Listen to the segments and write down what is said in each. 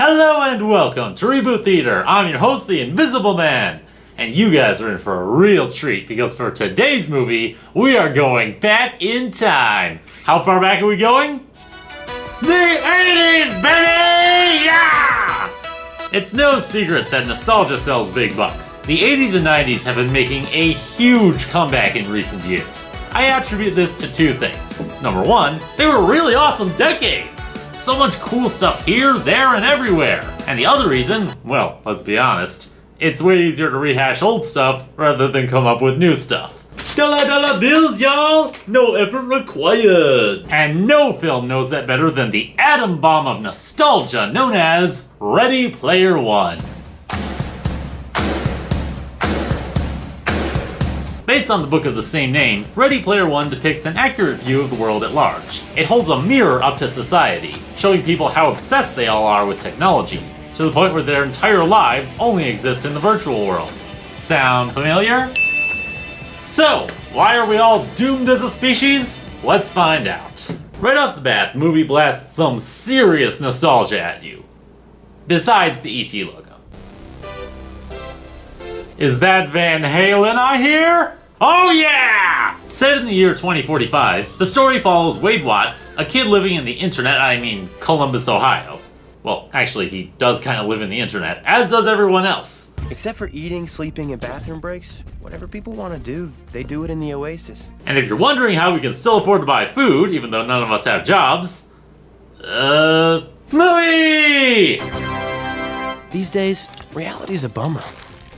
Hello and welcome to Reboot Theater. I'm your host, the Invisible Man. And you guys are in for a real treat because for today's movie, we are going back in time. How far back are we going? The 80s, baby! Yeah! It's no secret that nostalgia sells big bucks. The 80s and 90s have been making a huge comeback in recent years. I attribute this to two things. Number one, they were really awesome decades. So much cool stuff here, there, and everywhere. And the other reason, well, let's be honest, it's way easier to rehash old stuff rather than come up with new stuff. Dollar bills, y'all! No effort required. And no film knows that better than the atom bomb of nostalgia known as Ready Player One. Based on the book of the same name, Ready Player One depicts an accurate view of the world at large. It holds a mirror up to society, showing people how obsessed they all are with technology, to the point where their entire lives only exist in the virtual world. Sound familiar? So, why are we all doomed as a species? Let's find out. Right off the bat, the movie blasts some serious nostalgia at you. Besides the ET logo. Is that Van Halen I hear? Oh yeah! Set in the year 2045, the story follows Wade Watts, a kid living in the internet, Columbus, Ohio. Well, actually, he does kind of live in the internet, as does everyone else. Except for eating, sleeping, and bathroom breaks, whatever people want to do, they do it in the Oasis. And if you're wondering how we can still afford to buy food, even though none of us have jobs, movie! These days, reality is a bummer.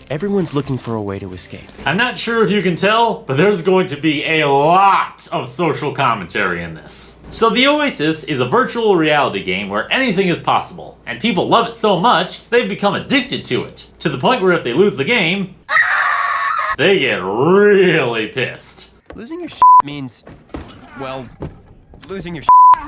Everyone's looking for a way to escape. I'm not sure if you can tell, but there's going to be a lot of social commentary in this. So the Oasis is a virtual reality game where anything is possible, and people love it so much, they've become addicted to it. To the point where if they lose the game, they get really pissed. Losing your means, well, losing your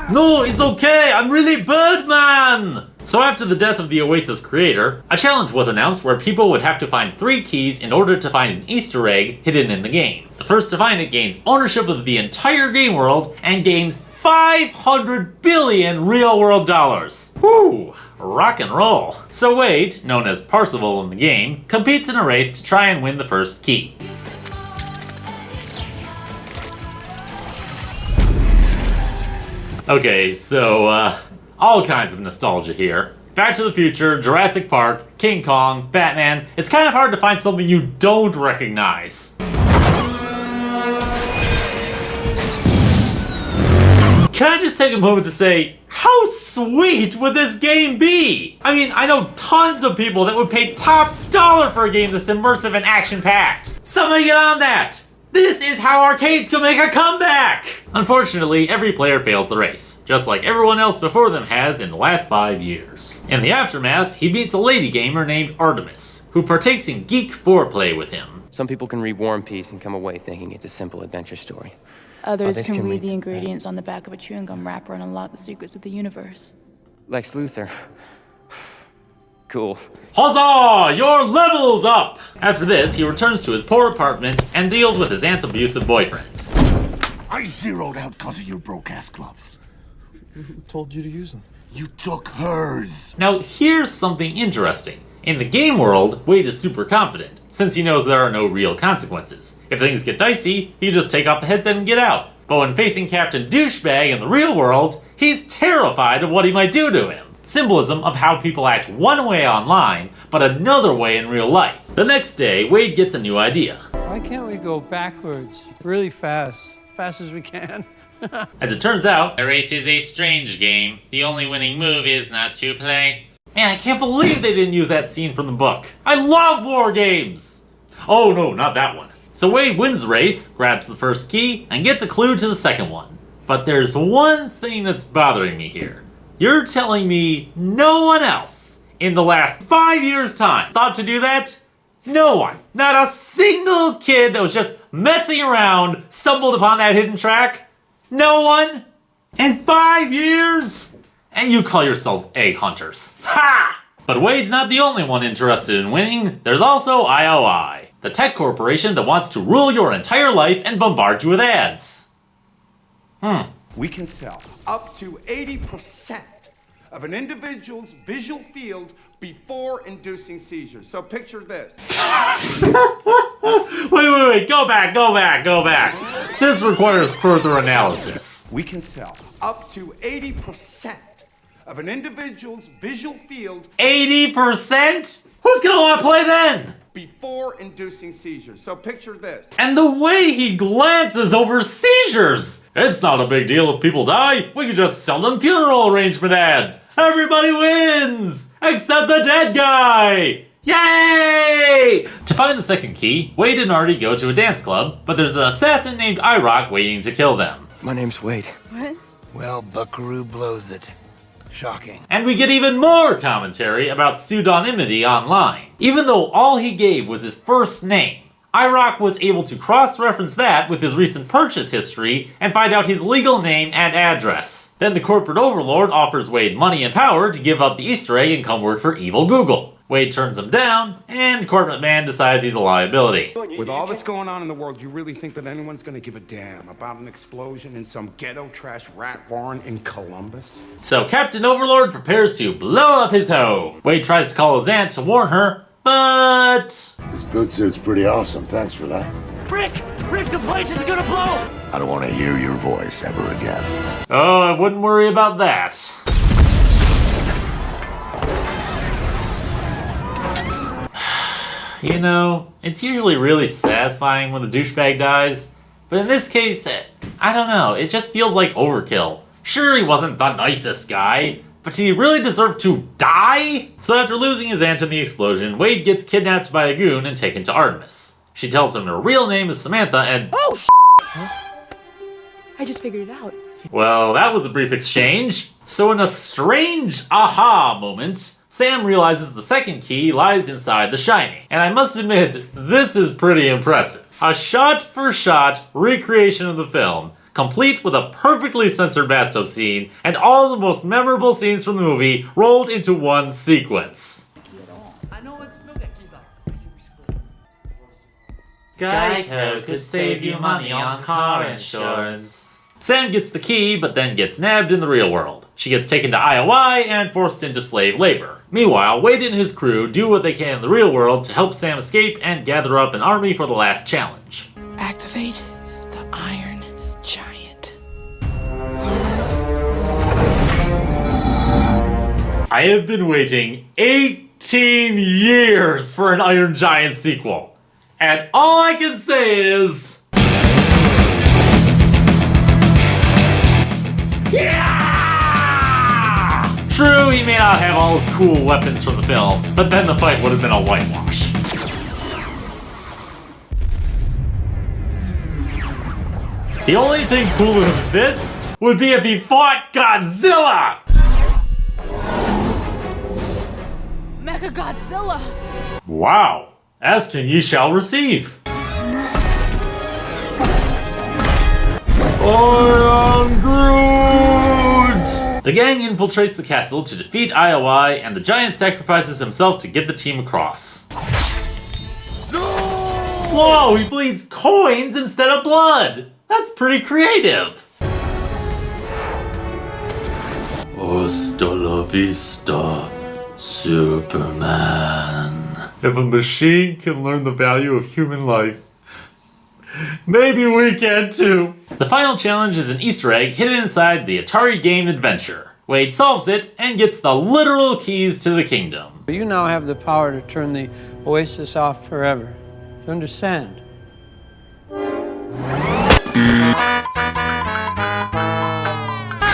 No, it's okay, I'm really Birdman! So after the death of the Oasis creator, a challenge was announced where people would have to find 3 keys in order to find an Easter egg hidden in the game. The first to find it gains ownership of the entire game world and gains 500 billion real-world dollars. Whew, rock and roll. So Wade, known as Parzival in the game, competes in a race to try and win the first key. Okay, so, all kinds of nostalgia here. Back to the Future, Jurassic Park, King Kong, Batman. It's kind of hard to find something you don't recognize. Can I just take a moment to say, how sweet would this game be? I mean, I know tons of people that would pay top dollar for a game this immersive and action-packed. Somebody get on that! This is how arcades can make a comeback! Unfortunately, every player fails the race, just like everyone else before them has in the last 5 years. In the aftermath, he meets a lady gamer named Artemis, who partakes in geek foreplay with him. Some people can read War and Peace and come away thinking it's a simple adventure story. Others can read the ingredients on the back of a chewing gum wrapper and unlock the secrets of the universe. Lex Luthor. Cool. Huzzah! Your level's up! After this, he returns to his poor apartment and deals with his aunt's abusive boyfriend. I zeroed out because of your broke-ass gloves. Who told you to use them? You took hers. Now, here's something interesting. In the game world, Wade is super confident, since he knows there are no real consequences. If things get dicey, he just take off the headset and get out. But when facing Captain Douchebag in the real world, he's terrified of what he might do to him. Symbolism of how people act one way online, but another way in real life. The next day, Wade gets a new idea. Why can't we go backwards really fast? Fast as we can. As it turns out, the race is a strange game. The only winning move is not to play. Man, I can't believe they didn't use that scene from the book. I love war games! Oh no, not that one. So Wade wins the race, grabs the first key, and gets a clue to the second one. But there's one thing that's bothering me here. You're telling me no one else in the last 5 years' time thought to do that? No one, not a single kid that was just messing around stumbled upon that hidden track? No one? In 5 years? And you call yourselves egg hunters. Ha! But Wade's not the only one interested in winning. There's also IOI, the tech corporation that wants to rule your entire life and bombard you with ads. We can sell up to 80% of an individual's visual field before inducing seizures. So picture this. Wait, go back. This requires further analysis. We can sell up to 80% of an individual's visual field 80%? Who's gonna wanna play then? before inducing seizures. So picture this. And the way he glances over seizures! It's not a big deal if people die. We can just sell them funeral arrangement ads. Everybody wins! Except the dead guy! Yay! To find the second key, Wade and Artie go to a dance club, but there's an assassin named IROC waiting to kill them. My name's Wade. What? Well, Buckaroo blows it. Shocking. And we get even more commentary about pseudonymity online. Even though all he gave was his first name, IROC was able to cross-reference that with his recent purchase history and find out his legal name and address. Then the corporate overlord offers Wade money and power to give up the Easter egg and come work for evil Google. Wade turns him down, and corporate man decides he's a liability. With all that's going on in the world, you really think that anyone's gonna give a damn about an explosion in some ghetto trash rat farm in Columbus? So Captain Overlord prepares to blow up his home. Wade tries to call his aunt to warn her, but... This boot suit's pretty awesome. Thanks for that. Rick, the place is gonna blow! I don't want to hear your voice ever again. Oh, I wouldn't worry about that. You know, it's usually really satisfying when the douchebag dies, but in this case, I don't know, it just feels like overkill. Sure, he wasn't the nicest guy, but did he really deserve to die? So after losing his aunt in the explosion, Wade gets kidnapped by a goon and taken to Artemis. She tells him her real name is Samantha and... Oh, I just figured it out. Well, that was a brief exchange. So in a strange aha moment, Sam realizes the second key lies inside The Shining. And I must admit, this is pretty impressive. A shot-for-shot recreation of the film, complete with a perfectly censored bathtub scene, and all the most memorable scenes from the movie rolled into one sequence. Geico could save you money on car insurance. Sam gets the key, but then gets nabbed in the real world. She gets taken to IOI and forced into slave labor. Meanwhile, Wade and his crew do what they can in the real world to help Sam escape and gather up an army for the last challenge. Activate the Iron Giant. I have been waiting 18 years for an Iron Giant sequel. And all I can say is... yeah! True, he may not have all his cool weapons from the film, but then the fight would have been a whitewash. The only thing cooler than this would be if he fought Godzilla! Mecha Godzilla! Wow. Ask and ye shall receive. I am Groot! The gang infiltrates the castle to defeat IOI, and the giant sacrifices himself to get the team across. Whoa, he bleeds coins instead of blood! That's pretty creative! Hasta la vista, Superman. If a machine can learn the value of human life, maybe we can too. The final challenge is an Easter egg hidden inside the Atari game Adventure. Wade solves it and gets the literal keys to the kingdom. You now have the power to turn the oasis off forever. Do you understand?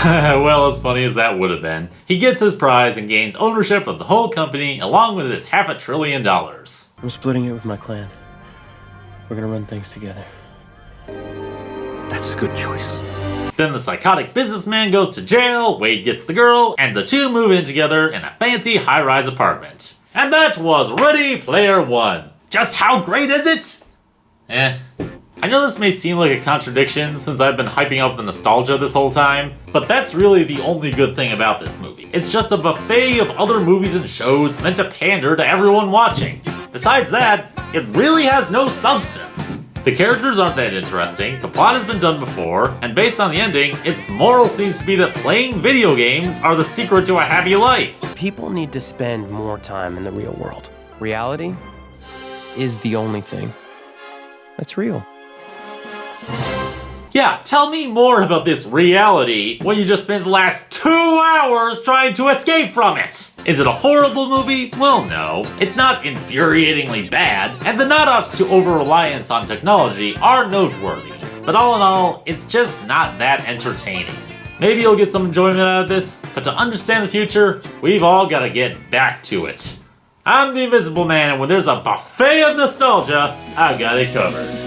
Well, as funny as that would have been, he gets his prize and gains ownership of the whole company along with his $500 billion. I'm splitting it with my clan. We're gonna run things together. That's a good choice. Then the psychotic businessman goes to jail, Wade gets the girl, and the two move in together in a fancy high-rise apartment. And that was Ready Player One. Just how great is it? I know this may seem like a contradiction since I've been hyping up the nostalgia this whole time, but that's really the only good thing about this movie. It's just a buffet of other movies and shows meant to pander to everyone watching. Besides that, it really has no substance. The characters aren't that interesting, the plot has been done before, and based on the ending, its moral seems to be that playing video games are the secret to a happy life. People need to spend more time in the real world. Reality is the only thing that's real. Yeah, tell me more about this reality when you just spent the last 2 hours trying to escape from it! Is it a horrible movie? Well, no. It's not infuriatingly bad, and the nod-offs to over-reliance on technology are noteworthy. But all in all, it's just not that entertaining. Maybe you'll get some enjoyment out of this, but to understand the future, we've all gotta get back to it. I'm the Invisible Man, and when there's a buffet of nostalgia, I've got it covered.